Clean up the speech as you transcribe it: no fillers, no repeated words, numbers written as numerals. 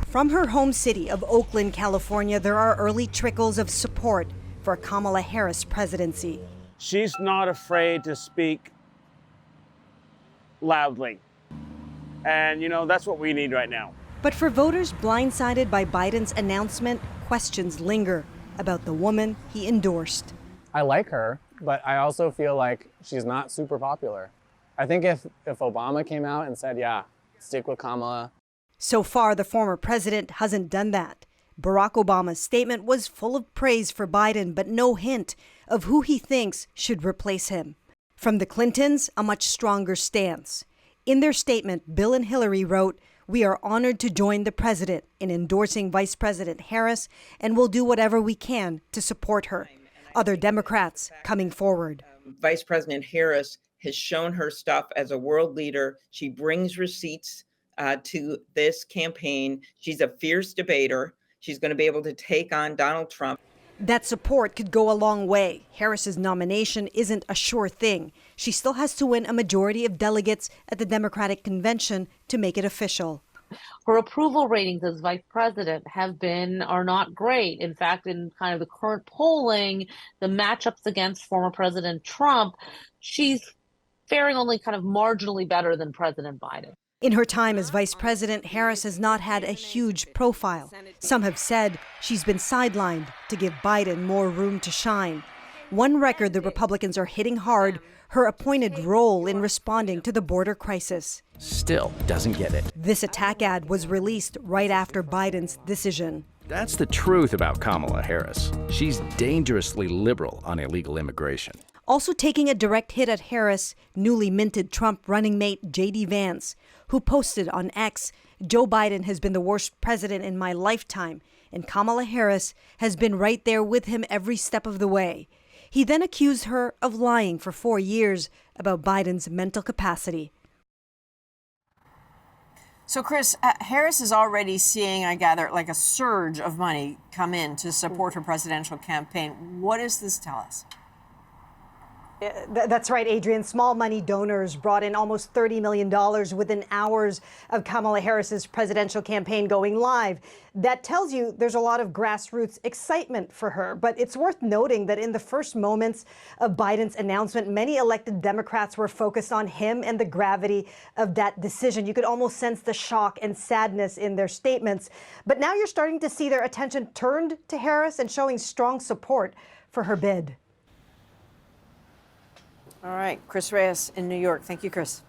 From her home city of Oakland, California, there are early trickles of support for a Kamala Harris presidency. She's not afraid to speak loudly. And, that's what we need right now. But for voters blindsided by Biden's announcement, questions linger about the woman he endorsed. I like her, but I also feel like she's not super popular. I think if Obama came out and said, yeah, stick with Kamala. So far, the former president hasn't done that. Barack Obama's statement was full of praise for Biden, but no hint of who he thinks should replace him. From the Clintons, a much stronger stance. In their statement, Bill and Hillary wrote, "We are honored to join the president in endorsing Vice President Harris and will do whatever we can to support her." Other Democrats coming forward. Vice President Harris has shown her stuff as a world leader. She brings receipts to this campaign. She's a fierce debater. She's going to be able to take on Donald Trump. That support could go a long way. Harris's nomination isn't a sure thing. She still has to win a majority of delegates at the Democratic convention to make it official. Her approval ratings as vice president are not great. In fact, in kind of the current polling, the matchups against former President Trump, she's faring only kind of marginally better than President Biden. In her time as vice president, Harris has not had a huge profile. Some have said she's been sidelined to give Biden more room to shine. One record the Republicans are hitting hard, her appointed role in responding to the border crisis. Still doesn't get it. This attack ad was released right after Biden's decision. That's the truth about Kamala Harris. She's dangerously liberal on illegal immigration. Also taking a direct hit at Harris, newly minted Trump running mate J.D. Vance, who posted on X, "Joe Biden has been the worst president in my lifetime, and Kamala Harris has been right there with him every step of the way." He then accused her of lying for 4 years about Biden's mental capacity. So, Chris, Harris is already seeing, I gather, like a surge of money come in to support her presidential campaign. What does this tell us? That's right, Adrienne. Small money donors brought in almost $30 million within hours of Kamala Harris's presidential campaign going live. That tells you there's a lot of grassroots excitement for her. But it's worth noting that in the first moments of Biden's announcement, many elected Democrats were focused on him and the gravity of that decision. You could almost sense the shock and sadness in their statements. But now you're starting to see their attention turned to Harris and showing strong support for her bid. All right, Chris Reyes in New York. Thank you, Chris.